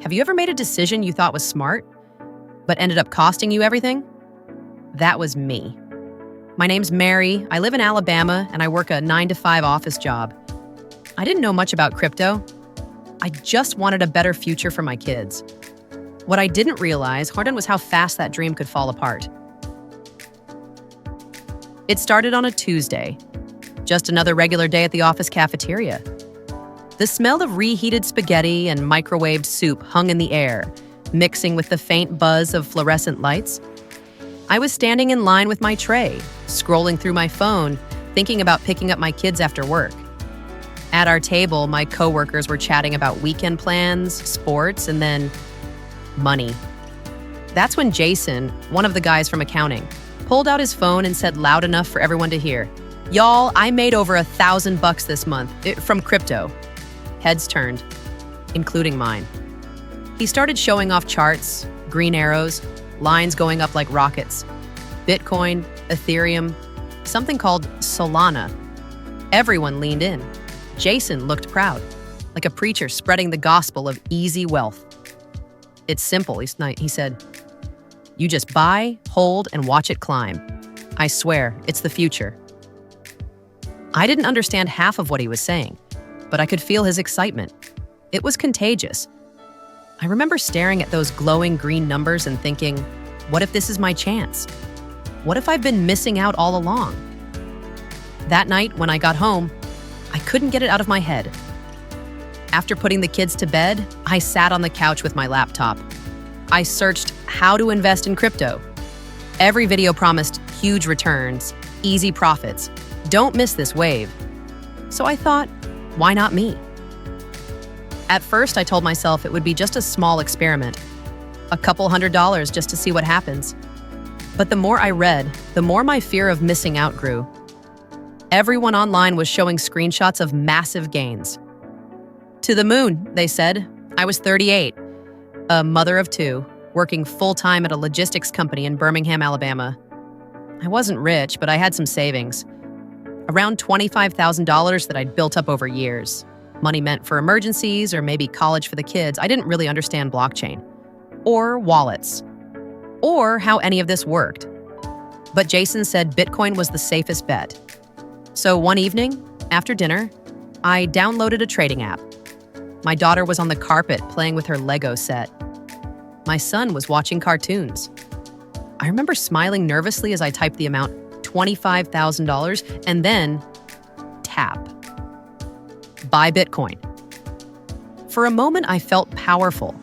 Have you ever made a decision you thought was smart, but ended up costing you everything? That was me. My name's Mary. I live in Alabama, and I work a 9-to-5 office job. I didn't know much about crypto. I just wanted a better future for my kids. What I didn't realize, Harden, was how fast that dream could fall apart. It started on a Tuesday, just another regular day at the office cafeteria. The smell of reheated spaghetti and microwaved soup hung in the air, mixing with the faint buzz of fluorescent lights. I was standing in line with my tray, scrolling through my phone, thinking about picking up my kids after work. At our table, my coworkers were chatting about weekend plans, sports, and then money. That's when Jason, one of the guys from accounting, pulled out his phone and said loud enough for everyone to hear, "Y'all, I made over $1,000 this month from crypto." Heads turned, including mine. He started showing off charts, green arrows, lines going up like rockets. Bitcoin, Ethereum, something called Solana. Everyone leaned in. Jason looked proud, like a preacher spreading the gospel of easy wealth. "It's simple," he said. "You just buy, hold, and watch it climb. I swear, it's the future." I didn't understand half of what he was saying, but I could feel his excitement. It was contagious. I remember staring at those glowing green numbers and thinking, what if this is my chance? What if I've been missing out all along? That night, when I got home, I couldn't get it out of my head. After putting the kids to bed, I sat on the couch with my laptop. I searched how to invest in crypto. Every video promised huge returns, easy profits. Don't miss this wave. So I thought, why not me? At first, I told myself it would be just a small experiment, a couple $100 just to see what happens. But the more I read, the more my fear of missing out grew. Everyone online was showing screenshots of massive gains. To the moon, they said. I was 38, a mother of 2, working full-time at a logistics company in Birmingham, Alabama. I wasn't rich, but I had some savings. Around $25,000 that I'd built up over years. Money meant for emergencies or maybe college for the kids. I didn't really understand blockchain or wallets or how any of this worked. But Jason said Bitcoin was the safest bet. So one evening, after dinner, I downloaded a trading app. My daughter was on the carpet playing with her Lego set. My son was watching cartoons. I remember smiling nervously as I typed the amount, $25,000, and then tap. Buy Bitcoin. For a moment, I felt powerful,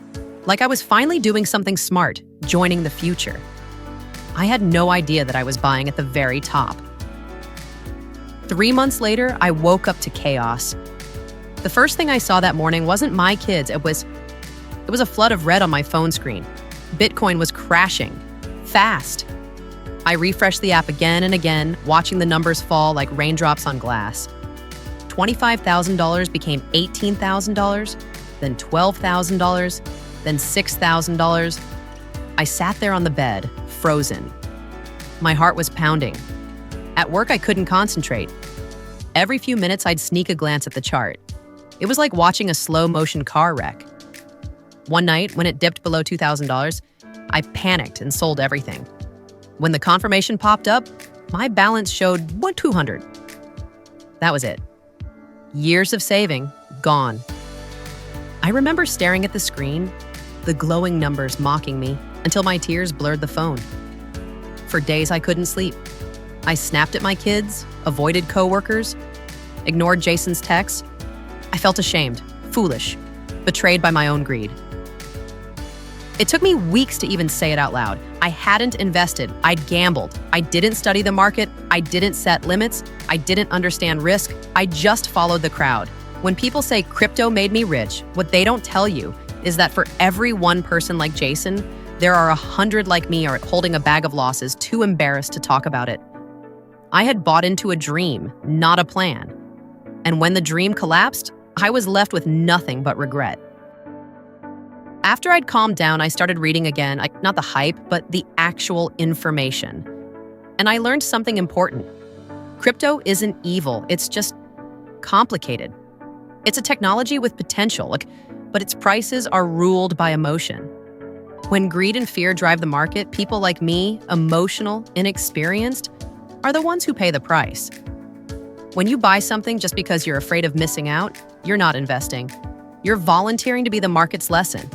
like I was finally doing something smart, joining the future. I had no idea that I was buying at the very top. 3 months later, I woke up to chaos. The first thing I saw that morning wasn't my kids. It was a flood of red on my phone screen. Bitcoin was crashing, fast. I refreshed the app again and again, watching the numbers fall like raindrops on glass. $25,000 became $18,000, then $12,000, then $6,000. I sat there on the bed, frozen. My heart was pounding. At work, I couldn't concentrate. Every few minutes, I'd sneak a glance at the chart. It was like watching a slow-motion car wreck. One night, when it dipped below $2,000, I panicked and sold everything. When the confirmation popped up, my balance showed $200. That was it. Years of saving, gone. I remember staring at the screen, the glowing numbers mocking me, until my tears blurred the phone. For days, I couldn't sleep. I snapped at my kids, avoided coworkers, ignored Jason's texts. I felt ashamed, foolish, betrayed by my own greed. It took me weeks to even say it out loud. I hadn't invested. I'd gambled. I didn't study the market. I didn't set limits. I didn't understand risk. I just followed the crowd. When people say crypto made me rich, what they don't tell you is that for every one person like Jason, there are 100 like me are holding a bag of losses, too embarrassed to talk about it. I had bought into a dream, not a plan. And when the dream collapsed, I was left with nothing but regret. After I'd calmed down, I started reading again, not the hype, but the actual information. And I learned something important. Crypto isn't evil, it's just complicated. It's a technology with potential. but its prices are ruled by emotion. When greed and fear drive the market, people like me, emotional, inexperienced, are the ones who pay the price. When you buy something just because you're afraid of missing out, you're not investing. You're volunteering to be the market's lesson.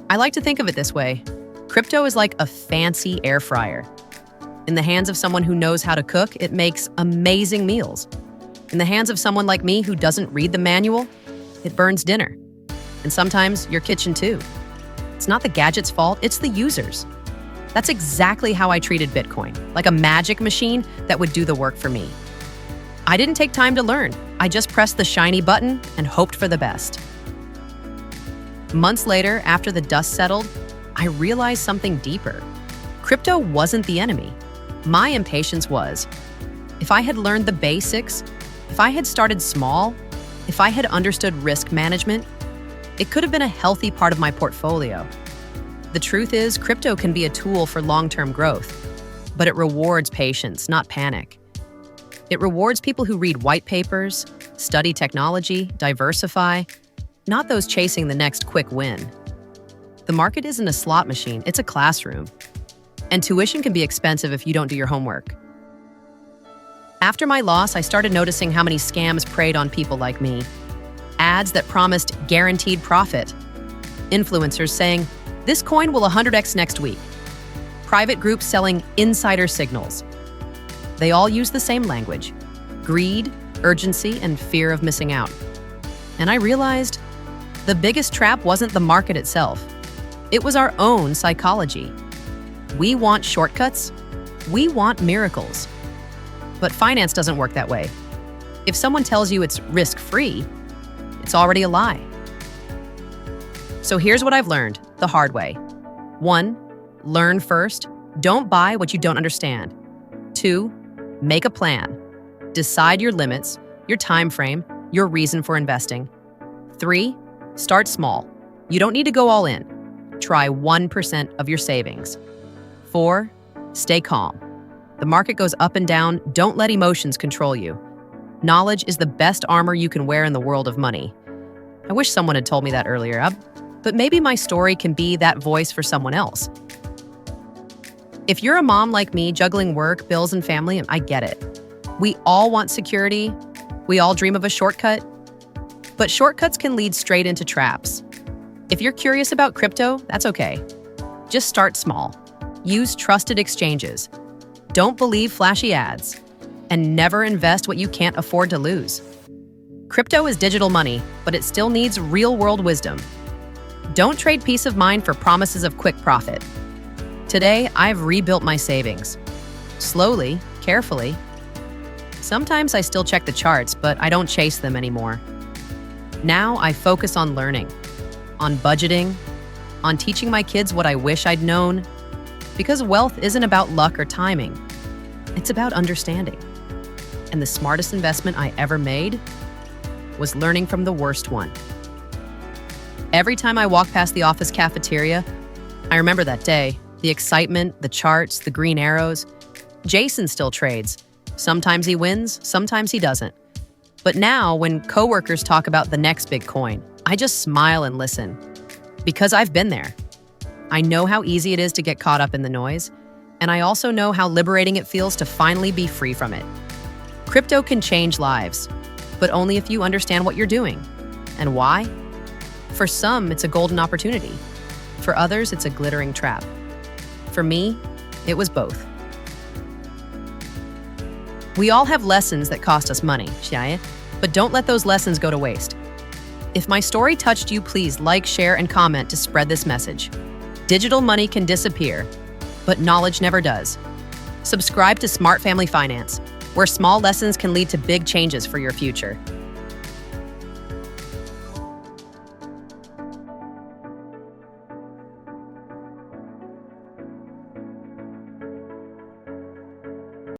I like to think of it this way. Crypto is like a fancy air fryer. In the hands of someone who knows how to cook, it makes amazing meals. In the hands of someone like me who doesn't read the manual, it burns dinner. And sometimes your kitchen too. It's not the gadget's fault, it's the user's. That's exactly how I treated Bitcoin, like a magic machine that would do the work for me. I didn't take time to learn. I just pressed the shiny button and hoped for the best. Months later, after the dust settled, I realized something deeper. Crypto wasn't the enemy. My impatience was. If I had learned the basics, if I had started small, if I had understood risk management, it could have been a healthy part of my portfolio. The truth is, crypto can be a tool for long-term growth, but it rewards patience, not panic. It rewards people who read white papers, study technology, diversify, not those chasing the next quick win. The market isn't a slot machine, it's a classroom. And tuition can be expensive if you don't do your homework. After my loss, I started noticing how many scams preyed on people like me. Ads that promised guaranteed profit. Influencers saying, "This coin will 100x next week." Private groups selling insider signals. They all use the same language: greed, urgency, and fear of missing out. And I realized the biggest trap wasn't the market itself. It was our own psychology. We want shortcuts. We want miracles. But finance doesn't work that way. If someone tells you it's risk-free, it's already a lie. So here's what I've learned the hard way. 1, learn first. Don't buy what you don't understand. 2, make a plan. Decide your limits, your time frame, your reason for investing. 3, start small. You don't need to go all in. Try 1% of your savings. 4, stay calm. The market goes up and down. Don't let emotions control you. Knowledge is the best armor you can wear in the world of money. I wish someone had told me that earlier, but maybe my story can be that voice for someone else. If you're a mom like me, juggling work, bills, and family, I get it. We all want security. We all dream of a shortcut. But shortcuts can lead straight into traps. If you're curious about crypto, that's okay. Just start small. Use trusted exchanges. Don't believe flashy ads. And never invest what you can't afford to lose. Crypto is digital money, but it still needs real-world wisdom. Don't trade peace of mind for promises of quick profit. Today, I've rebuilt my savings. Slowly, carefully. Sometimes I still check the charts, but I don't chase them anymore. Now I focus on learning, on budgeting, on teaching my kids what I wish I'd known. Because wealth isn't about luck or timing. It's about understanding. And the smartest investment I ever made was learning from the worst one. Every time I walk past the office cafeteria, I remember that day, the excitement, the charts, the green arrows. Jason still trades. Sometimes he wins, sometimes he doesn't. But now, when coworkers talk about the next big coin, I just smile and listen. Because I've been there. I know how easy it is to get caught up in the noise, and I also know how liberating it feels to finally be free from it. Crypto can change lives, but only if you understand what you're doing. And why? For some, it's a golden opportunity. For others, it's a glittering trap. For me, it was both. We all have lessons that cost us money, but don't let those lessons go to waste. If my story touched you, please like, share, and comment to spread this message. Digital money can disappear, but knowledge never does. Subscribe to Smart Family Finance, where small lessons can lead to big changes for your future.